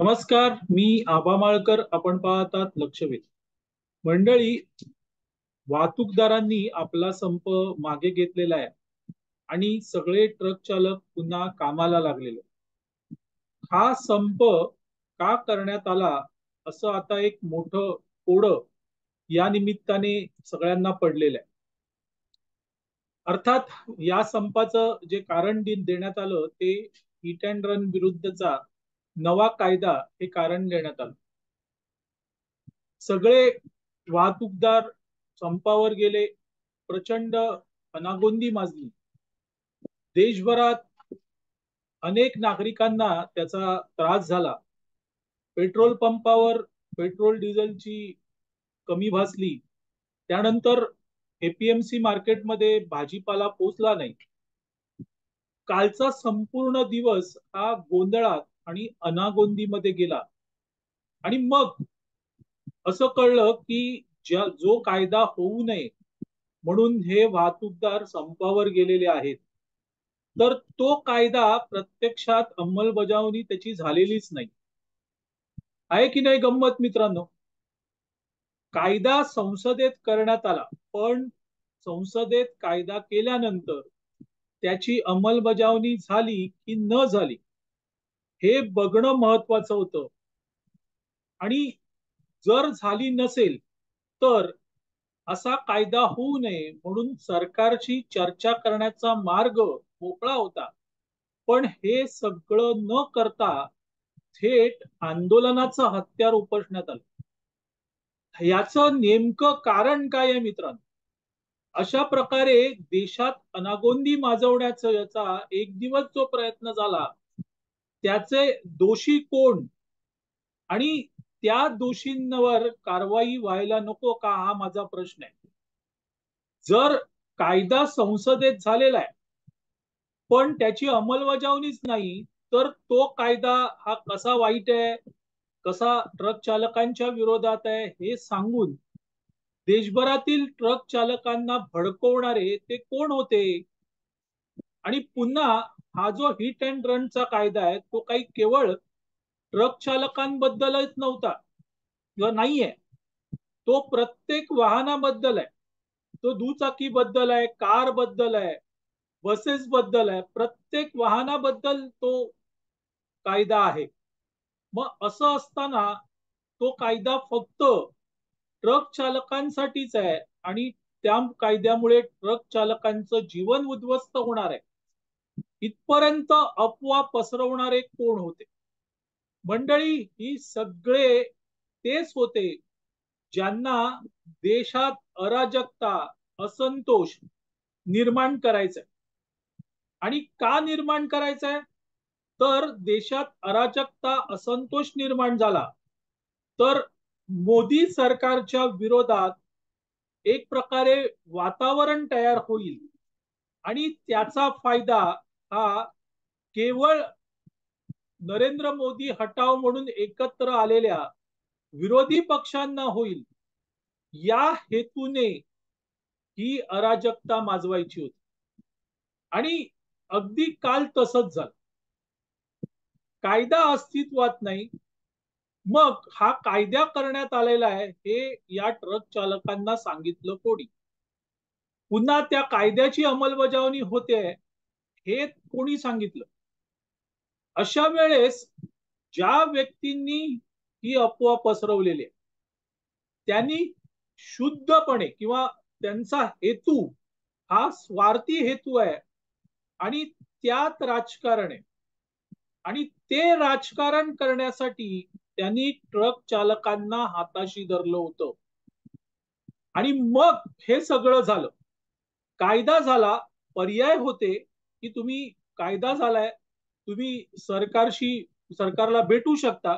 नमस्कार, मी आबा माळकर. आपण पाहतात लक्षवेध. मंडळी, वाहतूकदारांनी आपला संप मागे घेतलेला आहे आणि सगळे ट्रक चालक पुन्हा कामाला लागलेले. हा संप का करण्यात आला, असं आता एक मोठं कोडं या निमित्ताने सगळ्यांना पडलेलं आहे. अर्थात या संपाचं जे कारण देण्यात आलं ते हिट अँड रन विरुद्धचा नवा कायदा हे कारण देण्यात आलं. सगळे वाहतूकदार संपावर गेले. प्रचंड अनागोंदी माजली. देशभरात अनेक नागरिकांना त्याचा त्रास झाला. पेट्रोल पंपावर पेट्रोल डिझेलची कमी भासली. त्यानंतर एपीएमसी मार्केटमध्ये भाजीपाला पोचला नाही. कालचा संपूर्ण दिवस हा गोंधळात आणि अनागोंदीमध्ये गेला. आणि मग असं कळलं की जो कायदा होऊ नये म्हणून हे वाहतूकदार संपावर गेलेले आहेत, तर तो कायदा प्रत्यक्षात अंमलबजावणी त्याची झालेलीच नाही. आहे की नाही गंमत मित्रांनो? कायदा संसदेत करण्यात आला, पण संसदेत कायदा केल्यानंतर त्याची अंमलबजावणी झाली की न झाली हे बघणं महत्वाचं होतं. आणि जर झाली नसेल तर असा कायदा होऊ नये म्हणून सरकारची चर्चा करण्याचा मार्ग मोकळा होता. पण हे सगळं न करता थेट आंदोलनाचं हत्यार उपसण्यात आलं. याचं नेमकं कारण काय आहे मित्रांनो? अशा प्रकारे देशात अनागोंदी माजवण्याचा याचा एक दिवस जो प्रयत्न झाला, त्याचे दोषी कोण आणि त्या दोषींवर कारवाई व्हायला नको का, हा माझा प्रश्न आहे. जर कायदा संसदेत झालेला आहे पण त्याची अंमलबजावणीच नाही, तर तो कायदा हा कसा वाईट आहे, कसा ट्रक चालकांच्या विरोधात आहे हे सांगून देशभरातील ट्रक चालकांना भडकवणारे ते कोण होते? आणि पुन्हा हा जो हिट अँड रनचा कायदा आहे तो काही केवळ ट्रक चालकांबद्दलच नव्हता किंवा नाहीये. तो प्रत्येक वाहनाबद्दल आहे. तो दुचाकी बद्दल आहे, कार बद्दल आहे, बसेस बद्दल आहे. प्रत्येक वाहनाबद्दल तो कायदा आहे. मग असं असताना तो कायदा फक्त ट्रक चालकांसाठीच आहे आणि त्या कायद्यामुळे ट्रक चालकांचं जीवन उद्ध्वस्त होणार आहे, इथपर्यंत अफवा पसरवणारे कोण होते? मंडळी, ही सगळे तेच होते ज्यांना देशात अराजकता, असंतोष निर्माण करायचंय. आणि का निर्माण करायचंय? तर देशात अराजकता, असंतोष निर्माण झाला तर मोदी सरकारच्या विरोधात एक प्रकारे वातावरण तयार होईल आणि त्याचा फायदा हा केवळ नरेंद्र मोदी हटाव म्हणून एकत्र आलेल्या विरोधी पक्षांना होईल. या हेतूने ही अराजकता माजवायची होती. आणि अगदी काल तसंच झालं. कायदा अस्तित्वात नाही, मग हा कायदा करण्यात आलेला आहे हे या ट्रक चालकांना सांगितलं कोणी? पुन्हा त्या कायद्याची अंमलबजावणी होते हे कोणी सांगितलं? अशा वेळेस ज्या व्यक्तींनी ही अफवा पसरवलेली आहे त्यांनी शुद्धपणे किंवा त्यांचा हेतू हा स्वार्थी हेतू आहे आणि त्यात राजकारण आहे. आणि ते राजकारण करण्यासाठी त्यांनी ट्रक चालकांना हाताशी धरलं होतं. आणि मग हे सगळं झालं. कायदा झाला. पर्याय होते की तुम्ही, कायदा झालाय, तुम्ही सरकारला भेटू शकता,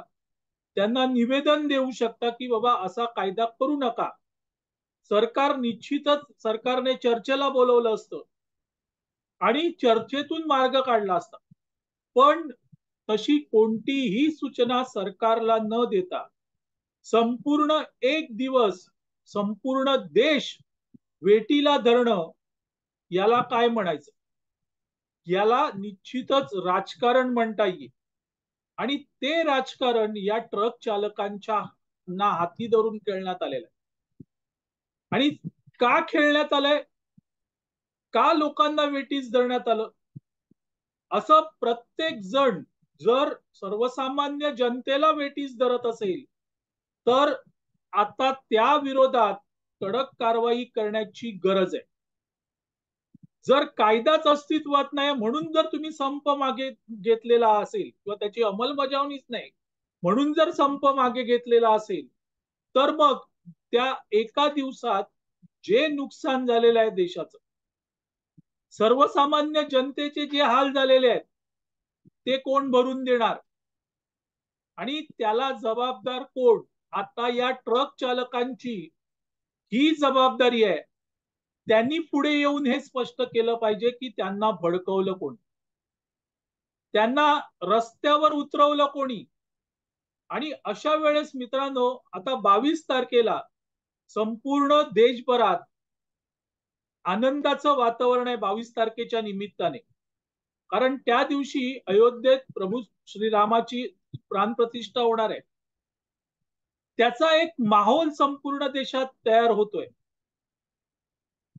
त्यांना निवेदन देऊ शकता की बाबा असा कायदा करू नका. सरकारने चर्चेला बोलवलं असतं आणि चर्चेतून मार्ग काढला असता. पण तशी कोणतीही सूचना सरकारला न देता संपूर्ण एक दिवस संपूर्ण देश वेटीला धरणं, याला काय म्हणायचं? याला निश्चितच राजकारण म्हणता येईल. आणि ते राजकारण या ट्रक चालकांच्या ना हाती धरून खेळण्यात आलेलं आहे. आणि का खेळण्यात आलंय, का लोकांना वेठीस धरण्यात आलं, असं प्रत्येक जण जर सर्वसामान्य जनतेला वेठीस धरत असेल तर आता त्या विरोधात कडक कारवाई करण्याची गरज आहे. जर कायदाच अस्तित्वात नाही म्हणून जर तुम्ही संप मागे घेतलेला असेल किंवा त्याची अंमलबजावणीच नाही म्हणून जर संप मागे घेतलेला असेल तर मग त्या एका दिवसात जे नुकसान झालेलं आहे देशाचं, सर्वसामान्य जनतेचे जे हाल झालेले आहेत ते कोण भरून देणार आणि त्याला जबाबदार कोण? आता या ट्रक चालकांची ही जबाबदारी आहे. त्यांनी पुढे येऊन हे स्पष्ट केलं पाहिजे की त्यांना भडकवलं कोण, त्यांना रस्त्यावर उतरवलं कोणी. आणि अशा वेळेस मित्रांनो, आता 22 तारखेला संपूर्ण देशभरात आनंदाचं वातावरण आहे 22 तारखेच्या निमित्ताने. कारण त्या दिवशी अयोध्येत प्रभू श्रीरामाची प्राणप्रतिष्ठा होणार आहे. त्याचा एक माहोल संपूर्ण देशात तयार होतोय.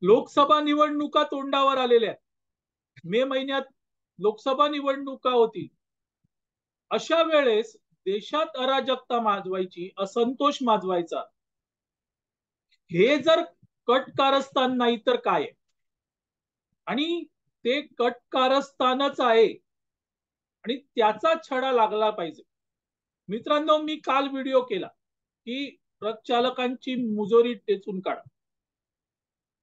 लोकसभा निवडणुका तोंडावर आलेल्या आहेत. मे महिन्यात लोकसभा निवडणुका होती. अशा वेळेस देशात अराजकता माजवायची, असंतोष माजवायचा, हे जर कट कारस्थान नाही तर काय? आणि ते कट कारस्थानच आहे आणि त्याचा छडा लागला पाहिजे. मित्रांनो, मी काल व्हिडिओ केला की ट्रक चालकांची मुजोरी टेचून काढा.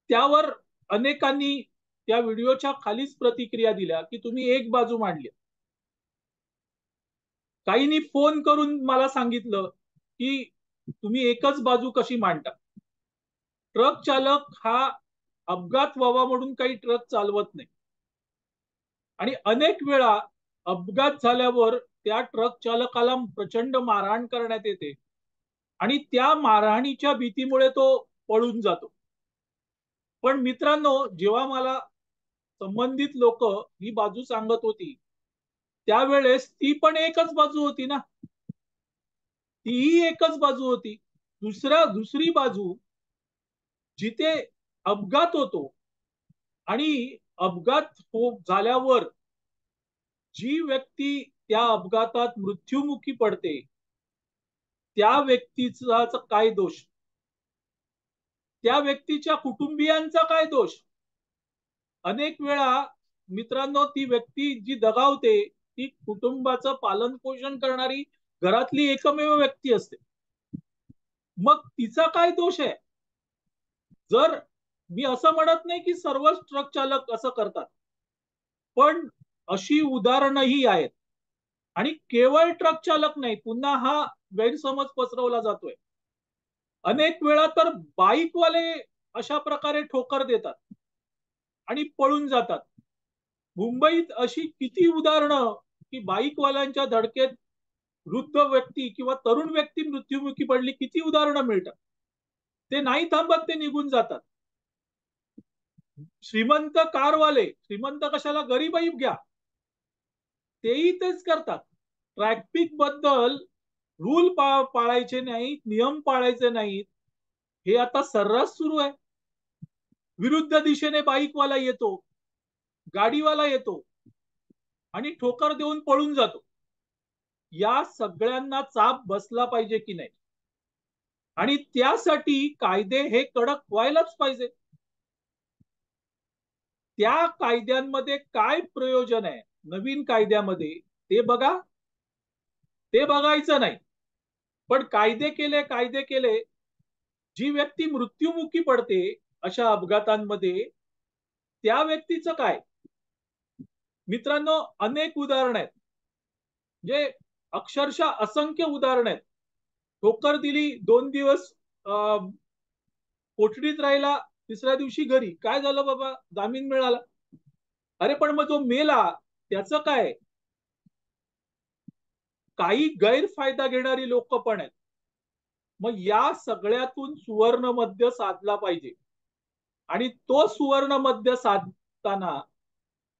त्यावर अनेकांनी त्या व्हिडिओच्या खालीच प्रतिक्रिया दिल्या की तुम्ही एक बाजू मांडली. काहींनी फोन करून मला सांगितलं की तुम्ही एकच बाजू कशी मांडता. ट्रक चालक हा अपघात व्हावा म्हणून काही ट्रक चालवत नाही आणि अनेक वेळा अपघात झाल्यावर त्या ट्रक चालकाला प्रचंड मारहाण करण्यात येते आणि त्या मारहाणीच्या भीतीमुळे तो पळून जातो. पण मित्रांनो, जेव्हा मला संबंधित लोक ही बाजू सांगत होती त्यावेळेस ती पण एकच बाजू होती ना, तीही एकच बाजू होती. दुसरी बाजू जिथे अपघात होतो आणि अपघात झाल्यावर जी व्यक्ती त्या अपघातात मृत्युमुखी पडते त्या व्यक्तीचा काय दोष, त्या व्यक्तीच्या कुटुंबियांचा काय दोष? अनेक वेळा मित्रांनो, ती व्यक्ती जी दगावते ती कुटुंबाचं पालन पोषण करणारी घरातली एकमेव व्यक्ती असते. मग तिचा काय दोष आहे? जर मी असं म्हणत नाही की सर्वच ट्रक चालक असं करतात, पण अशी उदाहरणही आहेत. आणि केवळ ट्रक चालक नाही, पुन्हा हा गैरसमज पसरवला जातोय. अनेक वेळा तर बाईकवाले अशा प्रकारे ठोकर देतात आणि पळून जातात. मुंबईत अशी किती उदाहरणं की बाईकवाल्यांच्या धडकेत वृद्ध व्यक्ती किंवा तरुण व्यक्ती मृत्युमुखी पडली, किती उदाहरणं मिळतात. ते नाही थांबत, ते निघून जातात. श्रीमंत कारवाले, श्रीमंत कशाला, गरीबही घ्या, तेही तेच करतात. ट्रॅफिक बद्दल रूल पाळायचे नाहीत, नियम पाळायचे नाहीत, हे आता सर्रास सुरू आहे. विरुद्ध दिशेने बाईकवाला येतो, गाडीवाला येतो आणि ठोकर देऊन पळून जातो. या सगळ्यांना चाप बसला पाहिजे की नाही? आणि त्यासाठी कायदे हे कडक व्हायलाच पाहिजे. त्या कायद्यांमध्ये काय प्रयोजन आहे नवीन कायद्यामध्ये ते बघा, ते बघायचं नाही. पण कायदे केले, जी व्यक्ती मृत्युमुखी पडते अशा अपघातांमध्ये त्या व्यक्तीचं काय? मित्रांनो, अनेक उदाहरण आहेत, जे अक्षरशः असंख्य उदाहरण आहेत. ठोकर दिली, 2 दिवस कोठडीत राहिला, तिसऱ्या दिवशी घरी. काय झालं बाबा, जामीन मिळाला. अरे पण मग जो मेला त्याचं काय? काही गैरफायदा घेणारी लोक पण आहेत. मग या सगळ्यातून सुवर्ण मध्य साधला पाहिजे आणि तो सुवर्ण मध्य साधताना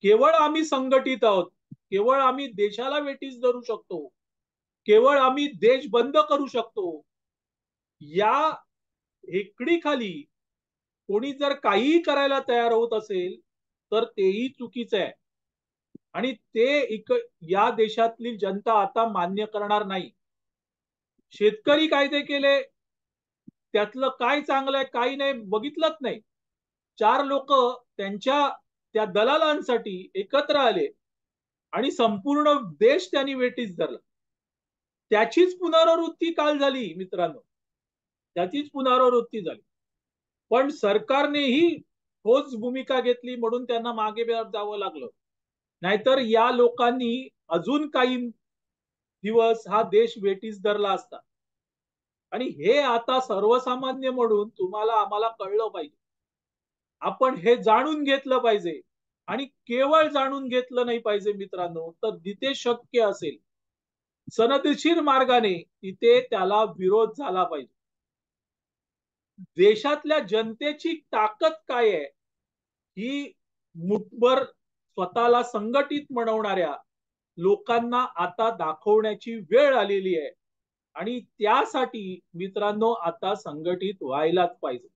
केवळ आम्ही संघटित आहोत, केवळ आम्ही देशाला वेठीस धरू शकतो, केवळ आम्ही देश बंद करू शकतो, या हेकडीखाली कोणी जर काहीही करायला तयार होत असेल तर तेही चुकीचं आहे. आणि या देशातली जनता आता मान्य करणार नाही. शेतकरी कायदे केले, त्यातलं काय चांगलं आहे काही नाही बघितलंच नाही. चार लोक त्यांच्या त्या दलालांसाठी एकत्र आले आणि संपूर्ण देश त्यांनी वेठीस धरला. त्याचीच पुनरावृत्ती काल झाली मित्रांनो, त्याचीच पुनरावृत्ती झाली. पण सरकारनेही ठोस भूमिका घेतली म्हणून त्यांना मागे जावं लागलं. नाहीतर या लोकांनी अजून काही दिवस हा देश वेठीस धरला असता. आणि हे आता सर्वसामान्य म्हणून तुम्हाला आम्हाला कळलं पाहिजे. आपण हे जाणून घेतलं पाहिजे. आणि केवळ जाणून घेतलं नाही पाहिजे मित्रांनो, तर जिथे शक्य असेल सनदशीर मार्गाने तिथे त्याला विरोध झाला पाहिजे. देशातल्या जनतेची ताकद काय आहे ही मुठभर स्वतःला संघटित म्हणवणाऱ्या लोकांना आता दाखवण्याची वेळ आलेली आहे. आणि त्यासाठी मित्रांनो आता संघटित व्हायलाच पाहिजे.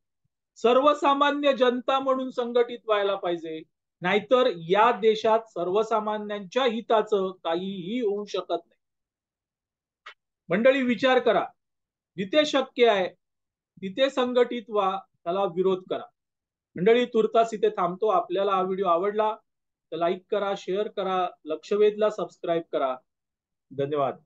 सर्वसामान्य जनता म्हणून संघटित व्हायला पाहिजे. नाहीतर या देशात सर्वसामान्यांच्या हिताचं काहीही होऊ शकत नाही. मंडळी विचार करा, जिथे शक्य आहे तिथे संघटित व्हा, त्याला विरोध करा. मंडळी तुर्तास इथे थांबतो. आपल्याला हा व्हिडिओ आवडला तर लाईक करा, शेअर करा, लक्षवेधला सबस्क्राईब करा. धन्यवाद.